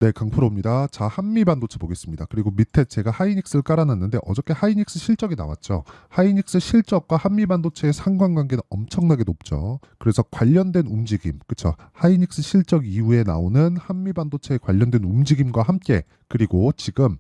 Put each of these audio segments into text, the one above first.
네, 강프로입니다. 자, 한미 반도체 보겠습니다. 그리고 밑에 제가 하이닉스를 깔아놨는데 어저께 하이닉스 실적이 나왔죠. 하이닉스 실적과 한미 반도체의 상관관계는 엄청나게 높죠. 그래서 관련된 움직임, 그쵸? 하이닉스 실적 이후에 나오는 한미 반도체에 관련된 움직임과 함께 그리고 지금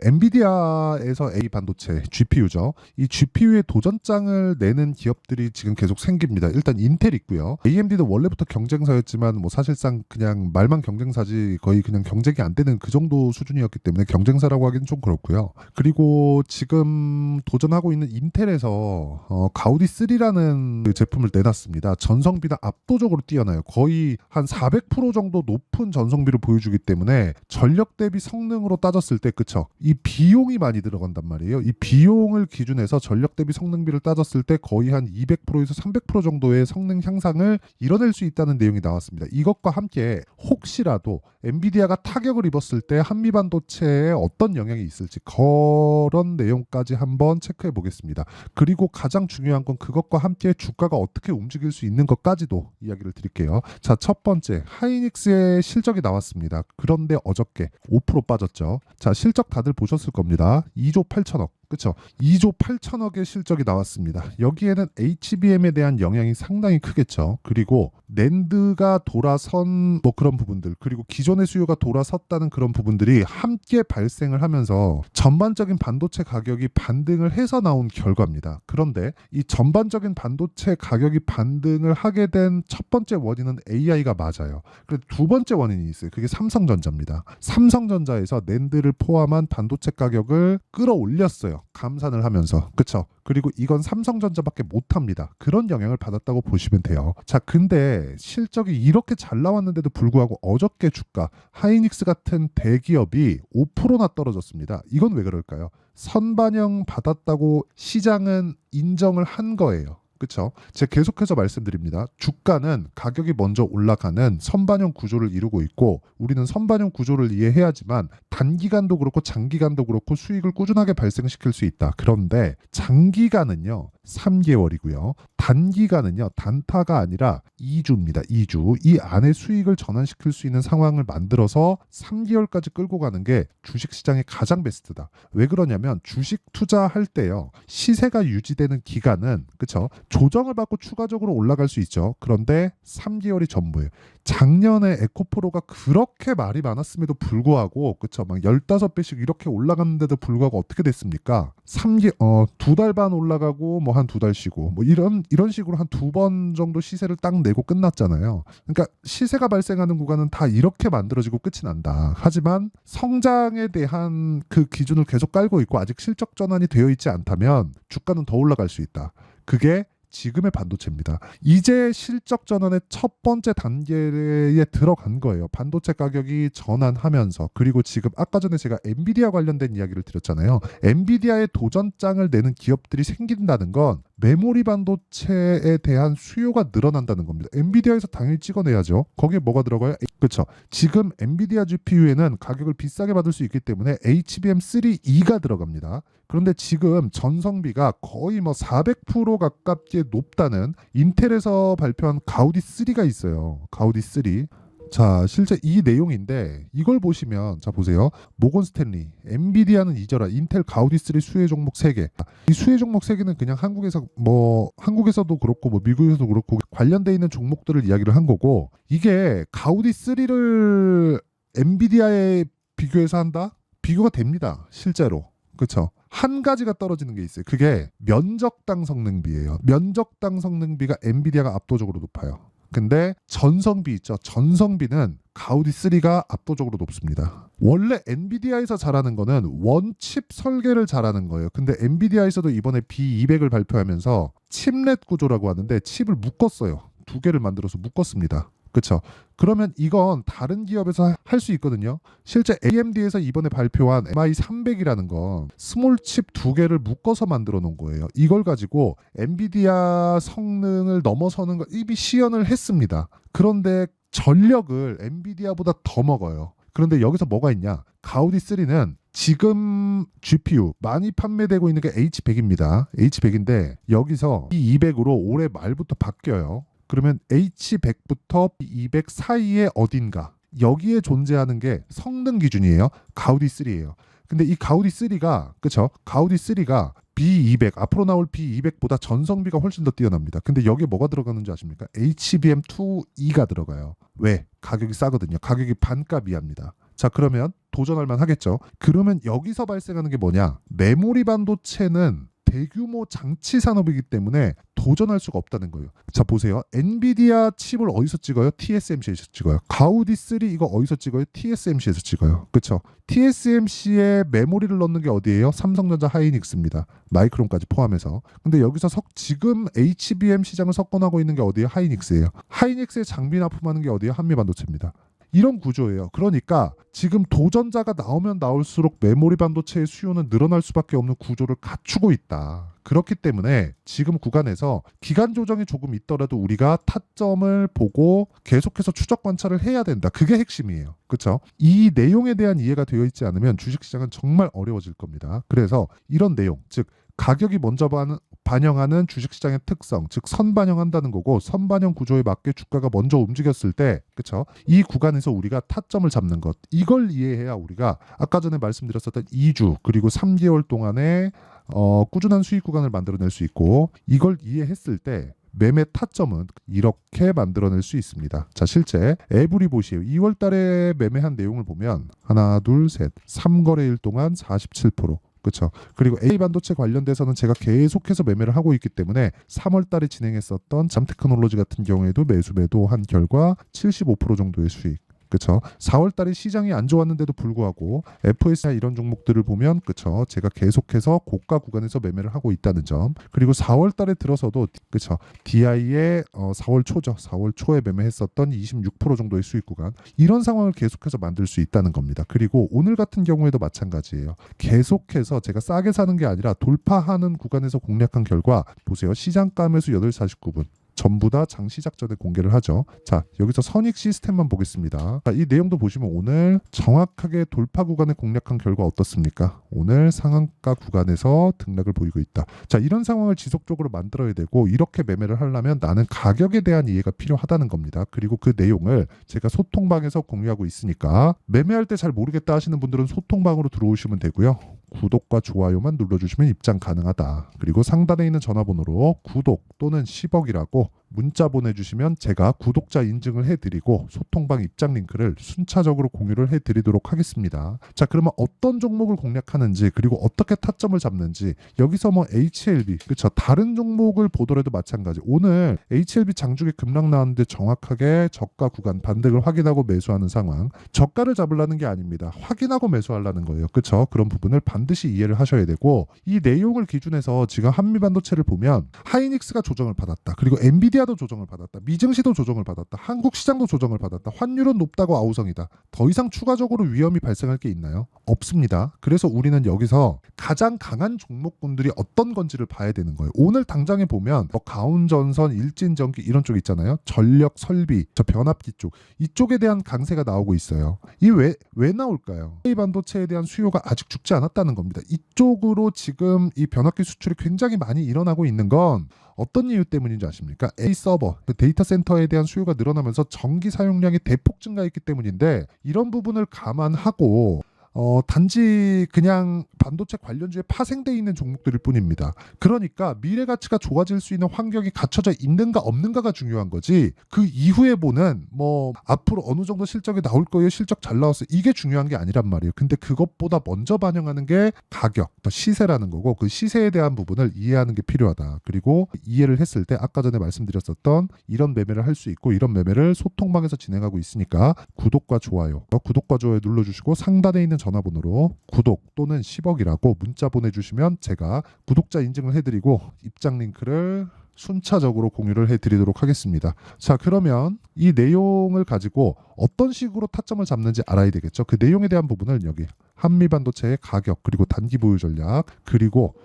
엔비디아에서 A 반도체 GPU죠. 이 GPU의 도전장을 내는 기업들이 지금 계속 생깁니다. 일단 인텔 있고요. AMD도 원래부터 경쟁사였지만 뭐 사실상 그냥 말만 경쟁사지 거의 그냥 경쟁이 안 되는 그 정도 수준이었기 때문에 경쟁사라고 하기는 좀 그렇고요. 그리고 지금 도전하고 있는 인텔에서 가우디 3라는 그 제품을 내놨습니다. 전성비가 압도적으로 뛰어나요. 거의 한 400% 정도 높은 전성비를 보여주기 때문에 전력 대비 성능으로 따졌을 때 그쵸? 이 비용이 많이 들어간단 말이에요. 이 비용을 기준해서 전력 대비 성능비를 따졌을 때 거의 한 200%에서 300% 정도의 성능 향상을 이뤄낼 수 있다는 내용이 나왔습니다. 이것과 함께 혹시라도 엔비디아가 타격을 입었을 때 한미 반도체에 어떤 영향이 있을지 그런 내용까지 한번 체크해 보겠습니다. 그리고 가장 중요한 건 그것과 함께 주가가 어떻게 움직일 수 있는 것까지도 이야기를 드릴게요. 자, 첫 번째 하이닉스의 실적이 나왔습니다. 그런데 어저께 5% 빠졌죠. 자, 실적 다들 보셨을 겁니다. 2조 8천억. 그쵸? 2조 8천억의 실적이 나왔습니다. 여기에는 HBM에 대한 영향이 상당히 크겠죠. 그리고 낸드가 돌아선 뭐 그런 부분들, 그리고 기존의 수요가 돌아섰다는 그런 부분들이 함께 발생을 하면서 전반적인 반도체 가격이 반등을 해서 나온 결과입니다. 그런데 이 전반적인 반도체 가격이 반등을 하게 된 첫 번째 원인은 AI가 맞아요. 그런데 두 번째 원인이 있어요. 그게 삼성전자입니다. 삼성전자에서 낸드를 포함한 반도체 가격을 끌어올렸어요. 감산을 하면서. 그쵸? 그리고 이건 삼성전자밖에 못합니다. 그런 영향을 받았다고 보시면 돼요. 자, 근데 실적이 이렇게 잘 나왔는데도 불구하고 어저께 주가 하이닉스 같은 대기업이 5%나 떨어졌습니다. 이건 왜 그럴까요? 선반영 받았다고 시장은 인정을 한 거예요. 그렇죠? 제가 계속해서 말씀드립니다. 주가는 가격이 먼저 올라가는 선반영 구조를 이루고 있고 우리는 선반영 구조를 이해해야지만 단기간도 그렇고 장기간도 그렇고 수익을 꾸준하게 발생시킬 수 있다. 그런데 장기간은요. 3개월이고요. 단기간은요. 단타가 아니라 2주입니다. 2주. 이 안에 수익을 전환시킬 수 있는 상황을 만들어서 3개월까지 끌고 가는 게 주식시장의 가장 베스트다. 왜 그러냐면 주식 투자할 때요. 시세가 유지되는 기간은 그렇죠? 조정을 받고 추가적으로 올라갈 수 있죠. 그런데 3개월이 전부예요. 작년에 에코프로가 그렇게 말이 많았음에도 불구하고 그쵸? 막 15배씩 이렇게 올라갔는데도 불구하고 어떻게 됐습니까? 2달 반 올라가고 뭐 한 2달 쉬고 뭐 이런 식으로 한 2번 정도 시세를 딱 내고 끝났잖아요. 그러니까 시세가 발생하는 구간은 다 이렇게 만들어지고 끝이 난다. 하지만 성장에 대한 그 기준을 계속 깔고 있고 아직 실적 전환이 되어 있지 않다면 주가는 더 올라갈 수 있다. 그게 지금의 반도체입니다. 이제 실적 전환의 첫 번째 단계에 들어간 거예요. 반도체 가격이 전환하면서 그리고 지금 아까 전에 제가 엔비디아 관련된 이야기를 드렸잖아요. 엔비디아의 도전장을 내는 기업들이 생긴다는 건 메모리 반도체에 대한 수요가 늘어난다는 겁니다. 엔비디아에서 당연히 찍어내야죠. 거기에 뭐가 들어가요? 그렇죠. 지금 엔비디아 GPU에는 가격을 비싸게 받을 수 있기 때문에 HBM3E가 들어갑니다. 그런데 지금 전성비가 거의 뭐 400% 가깝게 높다는 인텔에서 발표한 가우디 3가 있어요. 가우디 3. 자, 실제 이 내용인데 이걸 보시면 자 보세요. 모건 스탠리, 엔비디아는 잊어라. 인텔 가우디 3 수혜 종목 3개. 이 수혜 종목 3개는 그냥 한국에서도 그렇고 뭐 미국에서도 그렇고 관련돼 있는 종목들을 이야기를 한 거고 이게 가우디 3를 엔비디아에 비교해서 한다? 비교가 됩니다. 실제로. 그렇죠? 한 가지가 떨어지는 게 있어요. 그게 면적당 성능비예요. 면적당 성능비가 엔비디아가 압도적으로 높아요. 근데 전성비 있죠. 전성비는 가우디 3가 압도적으로 높습니다. 원래 엔비디아에서 잘하는 거는 원칩 설계를 잘하는 거예요. 근데 엔비디아에서도 이번에 B200을 발표하면서 칩렛 구조라고 하는데 칩을 묶었어요. 두 개를 만들어서 묶었습니다. 그렇죠. 그러면 이건 다른 기업에서 할 수 있거든요. 실제 AMD에서 이번에 발표한 MI300이라는 건 스몰 칩 두 개를 묶어서 만들어 놓은 거예요. 이걸 가지고 엔비디아 성능을 넘어서는 거 이미 시연을 했습니다. 그런데 전력을 엔비디아보다 더 먹어요. 그런데 여기서 뭐가 있냐? 가우디 3는 지금 GPU 많이 판매되고 있는 게 H100입니다. H100인데 여기서 E200으로 올해 말부터 바뀌어요. 그러면 H100부터 200 사이에 어딘가 여기에 존재하는 게 성능 기준이에요. 가우디 3예요. 근데 이 가우디 3가 그쵸? 가우디 3가 B200 앞으로 나올 B200보다 전성비가 훨씬 더 뛰어납니다. 근데 여기에 뭐가 들어가는지 아십니까? HBM2E가 들어가요. 왜? 가격이 싸거든요. 가격이 반값 이하입니다. 자, 그러면 도전할 만 하겠죠. 그러면 여기서 발생하는 게 뭐냐? 메모리 반도체는 대규모 장치 산업이기 때문에 도전할 수가 없다는 거예요. 자, 보세요. 엔비디아 칩을 어디서 찍어요? TSMC에서 찍어요. 가우디 3 이거 어디서 찍어요? TSMC에서 찍어요. 그렇죠? TSMC에 메모리를 넣는 게 어디예요? 삼성전자 하이닉스입니다. 마이크론까지 포함해서. 근데 여기서 지금 HBM 시장을 석권하고 있는 게 어디예요? 하이닉스예요. 하이닉스에 장비 납품하는 게 어디예요? 한미반도체입니다. 이런 구조예요. 그러니까 지금 도전자가 나오면 나올수록 메모리 반도체의 수요는 늘어날 수밖에 없는 구조를 갖추고 있다. 그렇기 때문에 지금 구간에서 기간 조정이 조금 있더라도 우리가 타점을 보고 계속해서 추적 관찰을 해야 된다. 그게 핵심이에요. 그렇죠? 이 내용에 대한 이해가 되어 있지 않으면 주식시장은 정말 어려워질 겁니다. 그래서 이런 내용, 즉 가격이 먼저 반영하는 주식시장의 특성, 즉 선반영한다는 거고, 선반영 구조에 맞게 주가가 먼저 움직였을 때, 그렇죠? 이 구간에서 우리가 타점을 잡는 것, 이걸 이해해야 우리가 아까 전에 말씀드렸었던 2주 그리고 3개월 동안의 꾸준한 수익 구간을 만들어낼 수 있고, 이걸 이해했을 때 매매 타점은 이렇게 만들어낼 수 있습니다. 자, 실제 에브리 보시에요. 2월 달에 매매한 내용을 보면 하나, 둘, 셋, 3거래일 동안 47%. 그렇죠. 그리고 A 반도체 관련돼서는 제가 계속해서 매매를 하고 있기 때문에 3월 달에 진행했었던 잠테크놀로지 같은 경우에도 매수 매도한 결과 75% 정도의 수익. 그렇죠. 4월 달에 시장이 안 좋았는데도 불구하고 FSI 이런 종목들을 보면 그렇죠. 제가 계속해서 고가 구간에서 매매를 하고 있다는 점. 그리고 4월 달에 들어서도 그렇죠. DI의 4월 초죠. 4월 초에 매매했었던 26% 정도의 수익 구간. 이런 상황을 계속해서 만들 수 있다는 겁니다. 그리고 오늘 같은 경우에도 마찬가지예요. 계속해서 제가 싸게 사는 게 아니라 돌파하는 구간에서 공략한 결과 보세요. 시장가 매수 8시 49분. 전부 다 장 시작 전에 공개를 하죠. 자, 여기서 선익 시스템만 보겠습니다. 자, 이 내용도 보시면 오늘 정확하게 돌파 구간에 공략한 결과 어떻습니까? 오늘 상한가 구간에서 등락을 보이고 있다. 자, 이런 상황을 지속적으로 만들어야 되고 이렇게 매매를 하려면 나는 가격에 대한 이해가 필요하다는 겁니다. 그리고 그 내용을 제가 소통방에서 공유하고 있으니까 매매할 때 잘 모르겠다 하시는 분들은 소통방으로 들어오시면 되고요. 구독과 좋아요만 눌러주시면 입장 가능하다. 그리고 상단에 있는 전화번호로 구독 또는 10억이라고 문자 보내주시면 제가 구독자 인증을 해드리고 소통방 입장 링크를 순차적으로 공유를 해드리도록 하겠습니다. 자, 그러면 어떤 종목을 공략하는지 그리고 어떻게 타점을 잡는지 여기서 뭐 HLB 그렇죠. 다른 종목을 보더라도 마찬가지. 오늘 HLB 장중에 급락 나왔는데 정확하게 저가 구간 반등을 확인하고 매수하는 상황. 저가를 잡으려는 게 아닙니다. 확인하고 매수하려는 거예요. 그렇죠. 그런 부분을 반드시 이해를 하셔야 되고 이 내용을 기준해서 지금 한미반도체를 보면 하이닉스가 조정을 받았다. 그리고 엔비디아도 조정을 받았다. 미증시도 조정을 받았다. 한국 시장도 조정을 받았다. 환율은 높다고 아우성이다. 더 이상 추가적으로 위험이 발생할 게 있나요? 없습니다. 그래서 우리는 여기서 가장 강한 종목군들이 어떤 건지를 봐야 되는 거예요. 오늘 당장에 보면 가운전선, 일진전기 이런 쪽 있잖아요. 전력, 설비, 저 변압기 쪽 이쪽에 대한 강세가 나오고 있어요. 이 왜 나올까요? 이 반도체에 대한 수요가 아직 죽지 않았다는 겁니다. 이쪽으로 지금 이 변압기 수출이 굉장히 많이 일어나고 있는 건 어떤 이유 때문인지 아십니까? A 서버, 데이터 센터에 대한 수요가 늘어나면서 전기 사용량이 대폭 증가했기 때문인데 이런 부분을 감안하고 단지 그냥 반도체 관련주에 파생되어 있는 종목들일 뿐입니다. 그러니까 미래 가치가 좋아질 수 있는 환경이 갖춰져 있는가 없는가가 중요한 거지. 그 이후에 보는 뭐 앞으로 어느 정도 실적이 나올 거예요. 실적 잘 나왔어. 이게 중요한 게 아니란 말이에요. 근데 그것보다 먼저 반영하는 게 가격, 시세라는 거고 그 시세에 대한 부분을 이해하는 게 필요하다. 그리고 이해를 했을 때 아까 전에 말씀드렸었던 이런 매매를 할 수 있고 이런 매매를 소통방에서 진행하고 있으니까 구독과 좋아요 눌러주시고 상단에 있는 전화번호로 구독 또는 10억이라고 문자 보내주시면 제가 구독자 인증을 해드리고 입장 링크를 순차적으로 공유를 해드리도록 하겠습니다. 자, 그러면 이 내용을 가지고 어떤 식으로 타점을 잡는지 알아야 되겠죠. 그 내용에 대한 부분을 여기 한미반도체의 가격 그리고 단기 보유 전략 그리고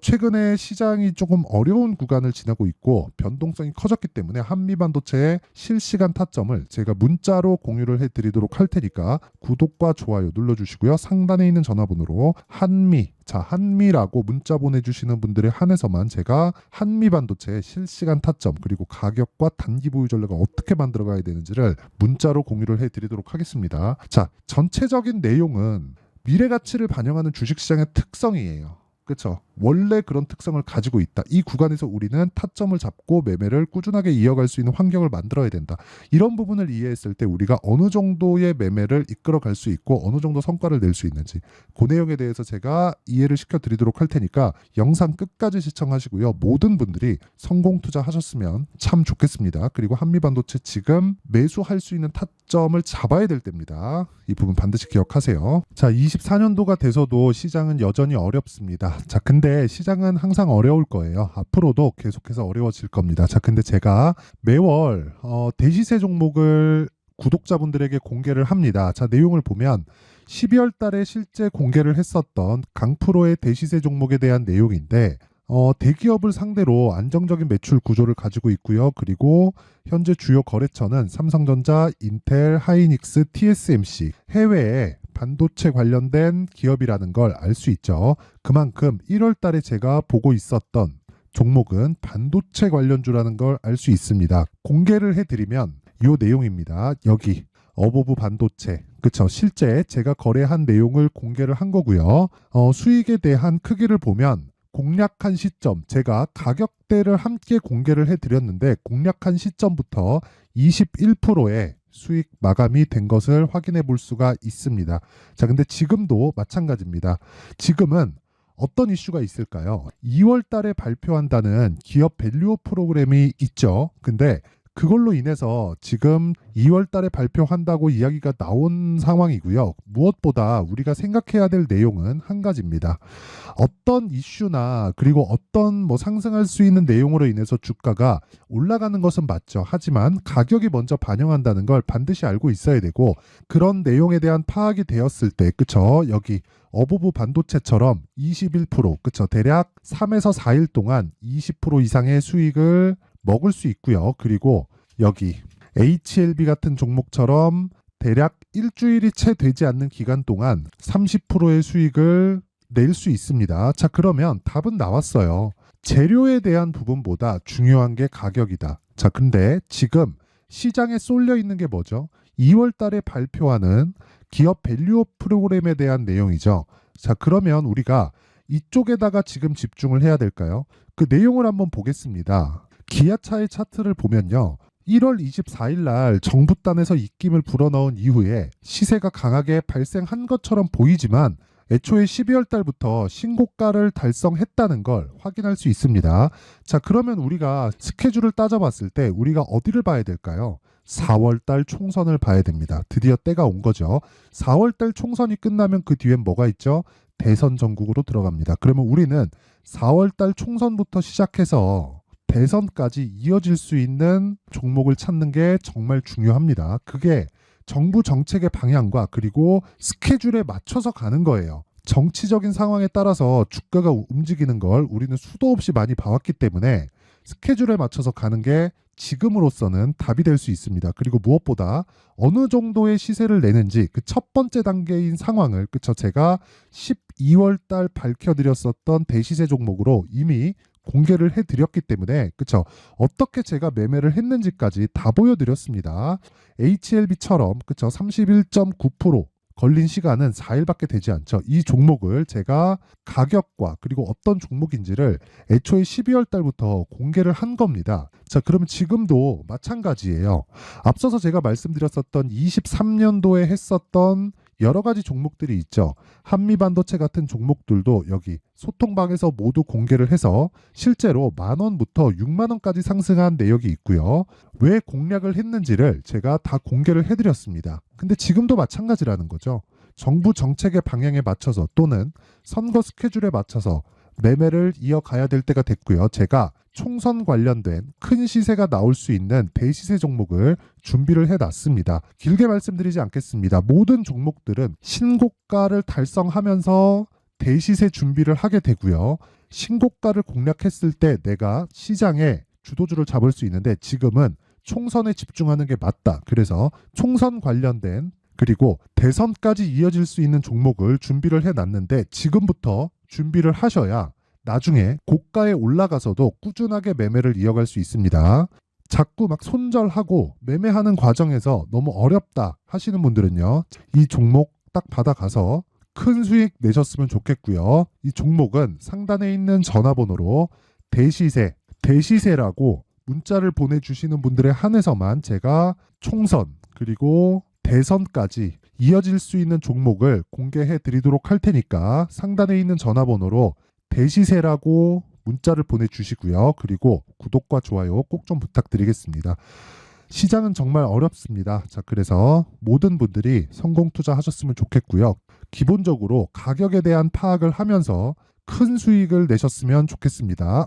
최근에 시장이 조금 어려운 구간을 지나고 있고 변동성이 커졌기 때문에 한미반도체의 실시간 타점을 제가 문자로 공유를 해드리도록 할 테니까 구독과 좋아요 눌러주시고요. 상단에 있는 전화번호로 한미라고 문자 보내주시는 분들에 한해서만 제가 한미반도체의 실시간 타점 그리고 가격과 단기 보유 전략을 어떻게 만들어가야 되는지를 문자로 공유를 해드리도록 하겠습니다. 자, 전체적인 내용은 미래 가치를 반영하는 주식시장의 특성이에요. 그렇죠. 원래 그런 특성을 가지고 있다. 이 구간에서 우리는 타점을 잡고 매매를 꾸준하게 이어갈 수 있는 환경을 만들어야 된다. 이런 부분을 이해했을 때 우리가 어느 정도의 매매를 이끌어갈 수 있고 어느 정도 성과를 낼 수 있는지 그 내용에 대해서 제가 이해를 시켜드리도록 할 테니까 영상 끝까지 시청하시고요. 모든 분들이 성공 투자하셨으면 참 좋겠습니다. 그리고 한미반도체 지금 매수할 수 있는 타점을 잡아야 될 때입니다. 이 부분 반드시 기억하세요. 자, 24년도가 돼서도 시장은 여전히 어렵습니다. 자, 근데 시장은 항상 어려울 거예요. 앞으로도 계속해서 어려워질 겁니다. 자, 근데 제가 매월 대시세 종목을 구독자분들에게 공개를 합니다. 자, 내용을 보면 12월 달에 실제 공개를 했었던 강프로의 대시세 종목에 대한 내용인데 대기업을 상대로 안정적인 매출 구조를 가지고 있고요. 그리고 현재 주요 거래처는 삼성전자, 인텔, 하이닉스, TSMC, 해외에 반도체 관련된 기업이라는 걸 알 수 있죠. 그만큼 1월 달에 제가 보고 있었던 종목은 반도체 관련주라는 걸 알 수 있습니다. 공개를 해드리면 이 내용입니다. 여기 어보브 반도체, 그쵸? 실제 제가 거래한 내용을 공개를 한 거고요. 수익에 대한 크기를 보면 공략한 시점, 제가 가격대를 함께 공개를 해드렸는데 공략한 시점부터 21%의 수익 마감이 된 것을 확인해 볼 수가 있습니다. 자, 근데 지금도 마찬가지입니다. 지금은 어떤 이슈가 있을까요? 2월 달에 발표한다는 기업 밸류업 프로그램이 있죠. 근데 그걸로 인해서 지금 2월 달에 발표한다고 이야기가 나온 상황이고요. 무엇보다 우리가 생각해야 될 내용은 한 가지입니다. 어떤 이슈나 그리고 어떤 상승할 수 있는 내용으로 인해서 주가가 올라가는 것은 맞죠. 하지만 가격이 먼저 반영한다는 걸 반드시 알고 있어야 되고 그런 내용에 대한 파악이 되었을 때 그쵸? 여기 어보브 반도체처럼 21% 그쵸? 대략 3에서 4일 동안 20% 이상의 수익을 먹을 수 있고요. 그리고 여기 HLB 같은 종목처럼 대략 일주일이 채 되지 않는 기간 동안 30%의 수익을 낼 수 있습니다. 자, 그러면 답은 나왔어요. 재료에 대한 부분보다 중요한 게 가격이다. 자, 근데 지금 시장에 쏠려 있는 게 뭐죠? 2월 달에 발표하는 기업 밸류업 프로그램에 대한 내용이죠. 자, 그러면 우리가 이쪽에다가 지금 집중을 해야 될까요? 그 내용을 한번 보겠습니다. 기아차의 차트를 보면요. 1월 24일 날 정부단에서 입김을 불어넣은 이후에 시세가 강하게 발생한 것처럼 보이지만 애초에 12월 달부터 신고가를 달성했다는 걸 확인할 수 있습니다. 자, 그러면 우리가 스케줄을 따져봤을 때 우리가 어디를 봐야 될까요? 4월 달 총선을 봐야 됩니다. 드디어 때가 온 거죠. 4월 달 총선이 끝나면 그 뒤엔 뭐가 있죠? 대선 전국으로 들어갑니다. 그러면 우리는 4월 달 총선부터 시작해서 대선까지 이어질 수 있는 종목을 찾는 게 정말 중요합니다. 그게 정부 정책의 방향과 그리고 스케줄에 맞춰서 가는 거예요. 정치적인 상황에 따라서 주가가 움직이는 걸 우리는 수도 없이 많이 봐왔기 때문에 스케줄에 맞춰서 가는 게 지금으로서는 답이 될 수 있습니다. 그리고 무엇보다 어느 정도의 시세를 내는지 그 첫 번째 단계인 상황을 그쵸? 제가 12월 달 밝혀드렸었던 대시세 종목으로 이미 공개를 해드렸기 때문에 그쵸? 어떻게 제가 매매를 했는지까지 다 보여드렸습니다. HLB처럼 그쵸? 31.9% 걸린 시간은 4일밖에 되지 않죠. 이 종목을 제가 가격과 그리고 어떤 종목인지를 애초에 12월 달부터 공개를 한 겁니다. 자, 그러면 지금도 마찬가지예요. 앞서서 제가 말씀드렸었던 23년도에 했었던 여러 가지 종목들이 있죠. 한미반도체 같은 종목들도 여기 소통방에서 모두 공개를 해서 실제로 10,000원부터 60,000원까지 상승한 내역이 있고요. 왜 공략을 했는지를 제가 다 공개를 해드렸습니다. 근데 지금도 마찬가지라는 거죠. 정부 정책의 방향에 맞춰서 또는 선거 스케줄에 맞춰서 매매를 이어가야 될 때가 됐고요. 제가 총선 관련된 큰 시세가 나올 수 있는 대시세 종목을 준비를 해놨습니다. 길게 말씀드리지 않겠습니다. 모든 종목들은 신고가를 달성하면서 대시세 준비를 하게 되고요. 신고가를 공략했을 때 내가 시장에 주도주를 잡을 수 있는데 지금은 총선에 집중하는 게 맞다. 그래서 총선 관련된 그리고 대선까지 이어질 수 있는 종목을 준비를 해놨는데 지금부터 준비를 하셔야 나중에 고가에 올라가서도 꾸준하게 매매를 이어갈 수 있습니다. 자꾸 막 손절하고 매매하는 과정에서 너무 어렵다 하시는 분들은요. 이 종목 딱 받아가서 큰 수익 내셨으면 좋겠고요. 이 종목은 상단에 있는 전화번호로 대시세라고 문자를 보내주시는 분들에 한해서만 제가 총선 그리고 대선까지 이어질 수 있는 종목을 공개해 드리도록 할 테니까 상단에 있는 전화번호로 대시세라고 문자를 보내주시고요. 그리고 구독과 좋아요 꼭 좀 부탁드리겠습니다. 시장은 정말 어렵습니다. 자, 그래서 모든 분들이 성공 투자하셨으면 좋겠고요. 기본적으로 가격에 대한 파악을 하면서 큰 수익을 내셨으면 좋겠습니다.